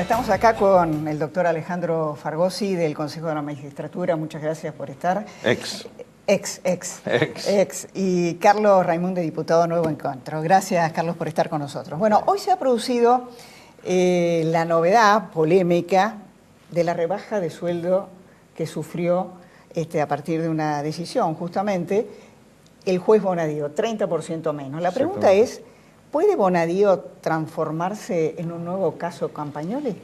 Bueno, estamos acá con el doctor Alejandro Fargosi del Consejo de la Magistratura. Muchas gracias por estar. Ex. Y Carlos Raimundo, diputado Nuevo Encuentro. Gracias, Carlos, por estar con nosotros. Bueno, hoy se ha producido la novedad polémica de la rebaja de sueldo que sufrió a partir de una decisión, justamente, el juez Bonadío, 30% menos. La pregunta es, ¿puede Bonadío transformarse en un nuevo caso Campagnoli?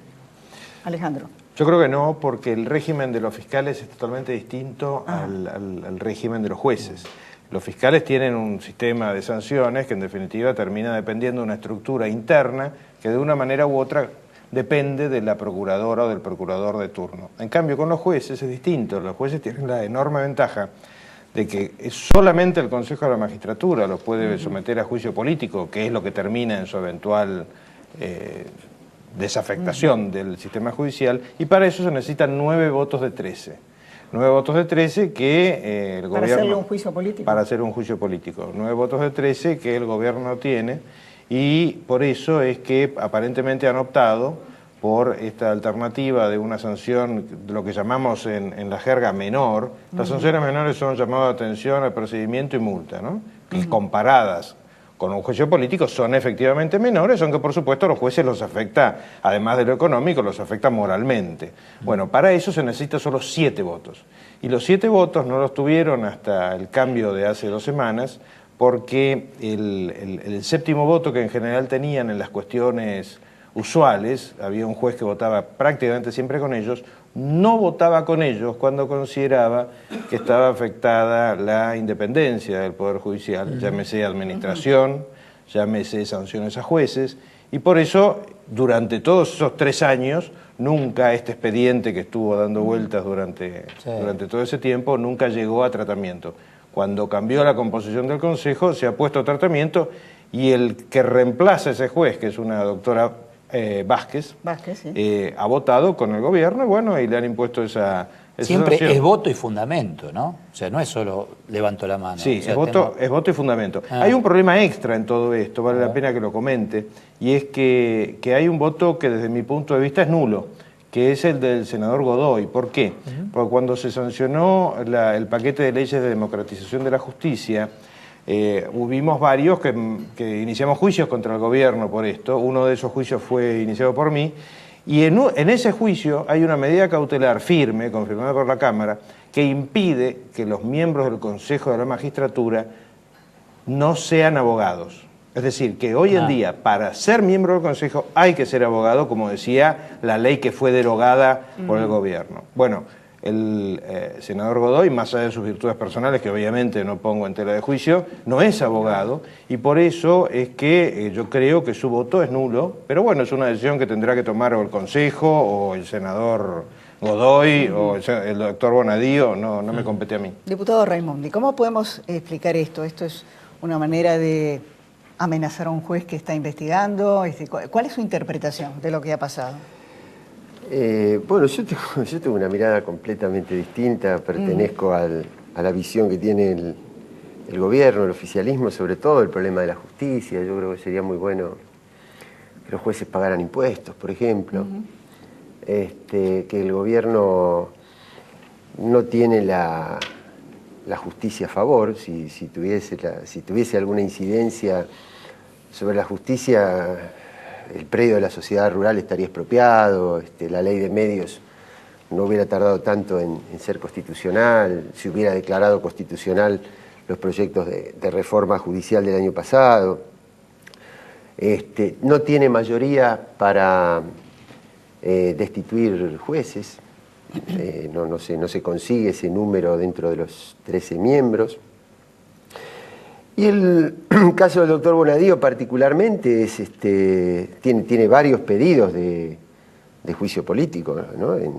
Alejandro. Yo creo que no, porque el régimen de los fiscales es totalmente distinto al régimen de los jueces. Los fiscales tienen un sistema de sanciones que en definitiva termina dependiendo de una estructura interna que de una manera u otra depende de la procuradora o del procurador de turno. En cambio, con los jueces es distinto. Los jueces tienen la enorme ventaja de que solamente el Consejo de la Magistratura los puede someter a juicio político, que es lo que termina en su eventual desafectación del sistema judicial, y para eso se necesitan 9 votos de 13. 9 votos de 13 que el gobierno... Para hacerle un juicio político. Para hacer un juicio político. 9 votos de 13 que el gobierno tiene, y por eso es que aparentemente han optado por esta alternativa de una sanción, lo que llamamos en la jerga menor. Las sanciones menores son llamado de atención al procedimiento y multa, ¿no? Que comparadas con un juicio político son efectivamente menores, aunque por supuesto a los jueces los afecta, además de lo económico, los afecta moralmente. Bueno, para eso se necesita solo 7 votos. Y los 7 votos no los tuvieron hasta el cambio de hace 2 semanas, porque el séptimo voto que en general tenían en las cuestiones usuales, había un juez que votaba prácticamente siempre con ellos, no votaba con ellos cuando consideraba que estaba afectada la independencia del Poder Judicial, llámese administración, llámese sanciones a jueces, y por eso durante todos esos 3 años, nunca este expediente que estuvo dando vueltas durante todo ese tiempo, nunca llegó a tratamiento. Cuando cambió la composición del Consejo, se ha puesto a tratamiento, y el que reemplaza a ese juez, que es una doctora Vázquez, sí. Ha votado con el gobierno, y bueno, y le han impuesto esa siempre sanción. Es voto y fundamento, ¿no? O sea, no es solo levanto la mano. Sí, o sea, es voto y fundamento. Hay un problema extra en todo esto, vale la pena que lo comente, y es que hay un voto que desde mi punto de vista es nulo, que es el del senador Godoy. ¿Por qué? Porque cuando se sancionó el paquete de leyes de democratización de la justicia, hubimos varios que iniciamos juicios contra el gobierno por esto. Uno de esos juicios fue iniciado por mí, y en ese juicio hay una medida cautelar firme, confirmada por la Cámara, que impide que los miembros del Consejo de la Magistratura no sean abogados. Es decir, que hoy en día, para ser miembro del Consejo, hay que ser abogado, como decía la ley que fue derogada por el gobierno. Bueno, el senador Godoy, más allá de sus virtudes personales, que obviamente no pongo en tela de juicio, no es abogado, y por eso es que yo creo que su voto es nulo, pero bueno, es una decisión que tendrá que tomar o el Consejo, o el senador Godoy, o el doctor Bonadío, no me compete a mí. Diputado Raimundi, ¿cómo podemos explicar esto? ¿Esto es una manera de amenazar a un juez que está investigando? ¿Cuál es su interpretación de lo que ha pasado? Bueno, yo tengo una mirada completamente distinta, pertenezco a la visión que tiene el gobierno, el oficialismo, sobre todo el problema de la justicia. Yo creo que sería muy bueno que los jueces pagaran impuestos, por ejemplo, que el gobierno no tiene la justicia a favor. Si tuviese alguna incidencia sobre la justicia, el predio de la sociedad rural estaría expropiado, la ley de medios no hubiera tardado tanto en ser constitucional, se hubiera declarado constitucional los proyectos de reforma judicial del año pasado. No tiene mayoría para destituir jueces, no se consigue ese número dentro de los 13 miembros. Y el caso del doctor Bonadío particularmente tiene varios pedidos de juicio político, ¿no? En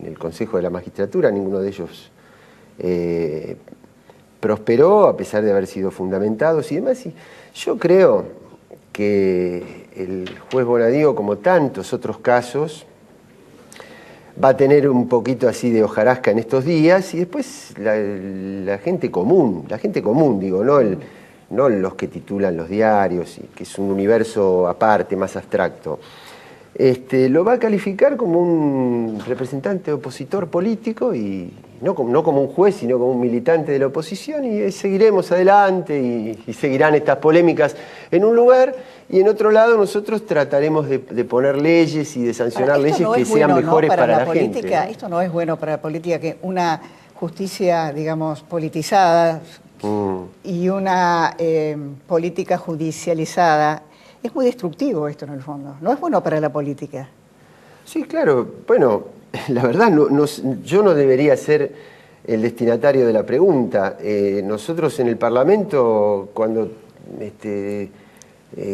el Consejo de la Magistratura. Ninguno de ellos prosperó, a pesar de haber sido fundamentados y demás. Y yo creo que el juez Bonadío, como tantos otros casos, va a tener un poquito así de hojarasca en estos días, y después la gente común, digo, no los que titulan los diarios, que es un universo aparte, más abstracto. lo va a calificar como un representante opositor político y no como un juez, sino como un militante de la oposición, y seguiremos adelante y seguirán estas polémicas en un lugar, y en otro lado nosotros trataremos de poner leyes y de sancionar leyes que sean mejores para la gente, ¿no? Esto no es bueno para la política, que una justicia, digamos, politizada y una política judicializada. Es muy destructivo esto en el fondo, no es bueno para la política. Sí, claro, bueno, la verdad yo no debería ser el destinatario de la pregunta. Nosotros en el Parlamento, cuando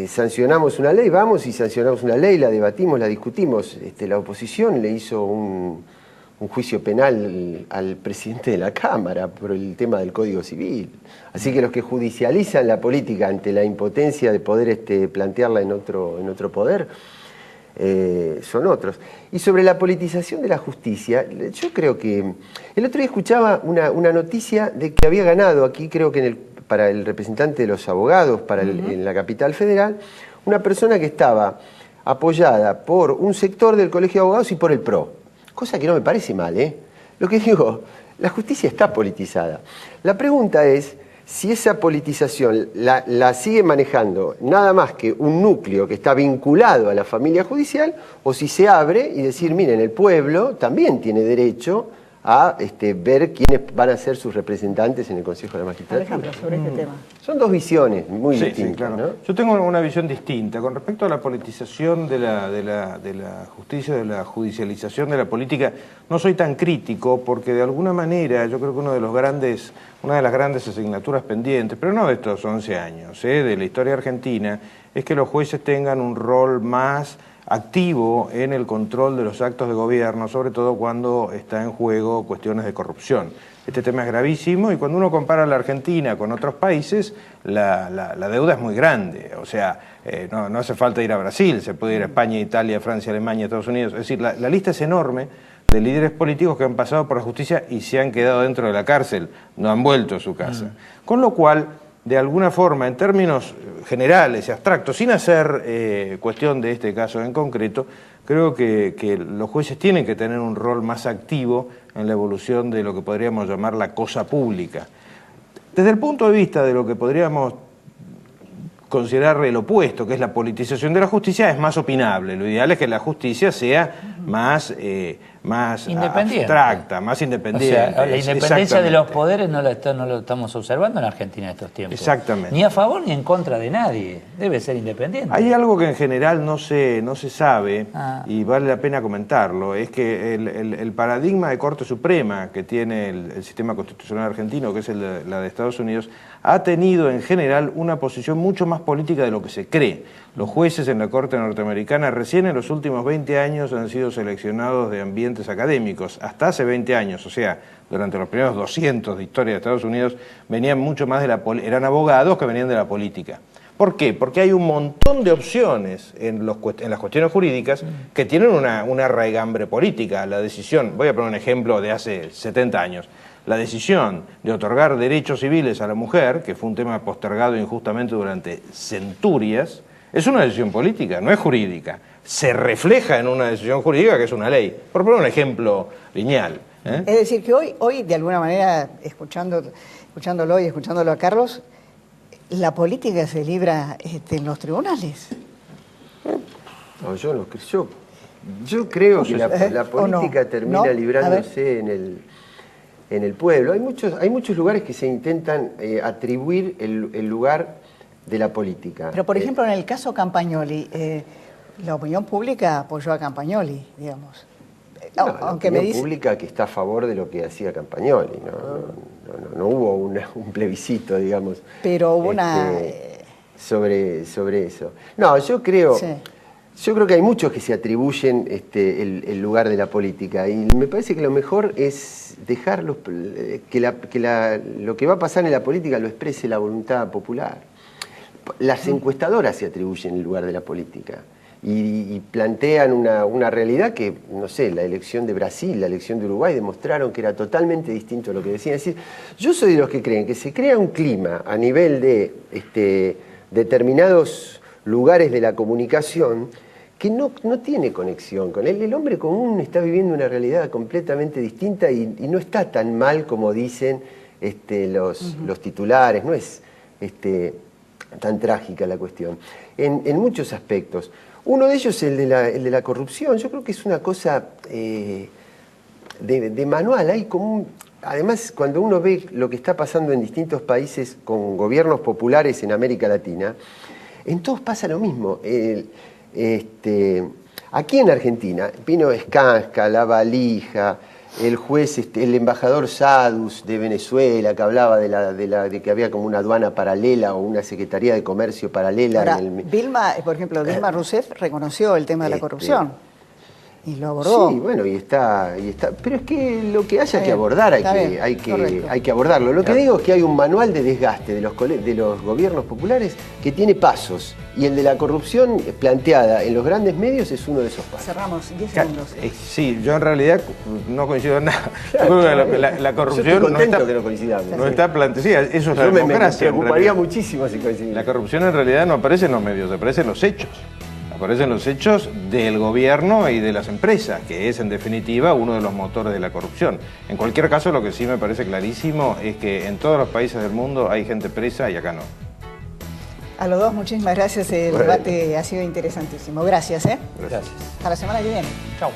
sancionamos una ley, vamos y sancionamos una ley, la debatimos, la discutimos. La oposición le hizo un juicio penal al presidente de la Cámara por el tema del Código Civil. Así que los que judicializan la política ante la impotencia de poder plantearla en otro poder son otros. Y sobre la politización de la justicia, yo creo que... El otro día escuchaba una noticia de que había ganado aquí, creo que para el representante de los abogados en la capital federal, una persona que estaba apoyada por un sector del Colegio de Abogados y por el PRO. Cosa que no me parece mal, ¿eh? Lo que digo, la justicia está politizada. La pregunta es si esa politización la sigue manejando nada más que un núcleo que está vinculado a la familia judicial, o si se abre y decir, miren, el pueblo también tiene derecho a ver quiénes van a ser sus representantes en el Consejo de la Magistratura. Alejandro, sobre este tema. Son dos visiones muy distintas. Sí, claro. ¿No? Yo tengo una visión distinta. Con respecto a la politización de la justicia, de la judicialización de la política, no soy tan crítico porque de alguna manera yo creo que una de las grandes asignaturas pendientes, pero no de estos 11 años, de la historia argentina, es que los jueces tengan un rol más activo en el control de los actos de gobierno, sobre todo cuando está en juego cuestiones de corrupción. Este tema es gravísimo y cuando uno compara la Argentina con otros países, la deuda es muy grande. O sea, no hace falta ir a Brasil, se puede ir a España, Italia, Francia, Alemania, Estados Unidos. Es decir, la lista es enorme de líderes políticos que han pasado por la justicia y se han quedado dentro de la cárcel, no han vuelto a su casa. Con lo cual, de alguna forma, en términos generales y abstractos, sin hacer cuestión de este caso en concreto, creo que los jueces tienen que tener un rol más activo en la evolución de lo que podríamos llamar la cosa pública. Desde el punto de vista de lo que podríamos considerar el opuesto, que es la politización de la justicia, es más opinable. Lo ideal es que la justicia sea más independiente. Abstracta, más independiente. O sea, la independencia de los poderes no lo estamos observando en Argentina en estos tiempos. Exactamente. Ni a favor ni en contra de nadie. Debe ser independiente. Hay algo que en general no se sabe y vale la pena comentarlo, es que el paradigma de Corte Suprema que tiene el sistema constitucional argentino, que es la de Estados Unidos, ha tenido en general una posición mucho más política de lo que se cree. Los jueces en la Corte norteamericana recién en los últimos 20 años han sido seleccionados de ambientes académicos. Hasta hace 20 años, o sea, durante los primeros 200 de historia de Estados Unidos, venían mucho más eran abogados que venían de la política. ¿Por qué? Porque hay un montón de opciones en las cuestiones jurídicas que tienen una raigambre política. La decisión, voy a poner un ejemplo de hace 70 años, la decisión de otorgar derechos civiles a la mujer, que fue un tema postergado injustamente durante centurias, es una decisión política, no es jurídica. Se refleja en una decisión jurídica que es una ley. Por poner un ejemplo lineal. Es decir, que hoy de alguna manera, escuchándolo y escuchándolo a Carlos, ¿la política se libra en los tribunales? No, yo creo que la política termina librándose en el pueblo. Hay muchos lugares que se intentan atribuir el lugar de la política. Pero, por ejemplo, en el caso Campagnoli, la opinión pública apoyó a Campagnoli, digamos. No, la opinión pública que está a favor de lo que hacía Campagnoli. No hubo un plebiscito, digamos. Pero hubo sobre eso. No, yo creo que hay muchos que se atribuyen el lugar de la política y me parece que lo mejor es dejar lo que va a pasar en la política lo exprese la voluntad popular. Las encuestadoras se atribuyen el lugar de la política y plantean una realidad que, no sé, la elección de Brasil, la elección de Uruguay demostraron que era totalmente distinto a lo que decían. Es decir, yo soy de los que creen que se crea un clima a nivel de determinados lugares de la comunicación que no tiene conexión con él. El hombre común está viviendo una realidad completamente distinta y no está tan mal como dicen los titulares, no es tan trágica la cuestión, en muchos aspectos. Uno de ellos, el de la corrupción, yo creo que es una cosa de manual. Hay como además, cuando uno ve lo que está pasando en distintos países con gobiernos populares en América Latina, en todos pasa lo mismo. Aquí en Argentina, vino Skanska, La Valija, el juez, el embajador Sadus de Venezuela, que hablaba de que había como una aduana paralela o una secretaría de comercio paralela. Ahora, Dilma, por ejemplo, Dilma Rousseff reconoció el tema de la corrupción y lo abordó. Sí, bueno, y está, pero es que lo que haya que abordar hay que abordarlo. Lo que digo es que hay un manual de desgaste de los gobiernos populares que tiene pasos, y el de la corrupción planteada en los grandes medios es uno de esos pasos. Cerramos, 10 segundos. Sí, yo en realidad no coincido en nada. La corrupción yo estoy contento no está, que no coincidamos. No está planteada, sí, eso es la democracia. Me preocuparía muchísimo si coincidimos. La corrupción en realidad no aparece en los medios, aparece en los hechos. Aparecen los hechos del gobierno y de las empresas, que es en definitiva uno de los motores de la corrupción. En cualquier caso, lo que sí me parece clarísimo es que en todos los países del mundo hay gente presa y acá no. A los dos, muchísimas gracias. El debate ha sido interesantísimo. Gracias. Gracias. Hasta la semana que viene. Chao.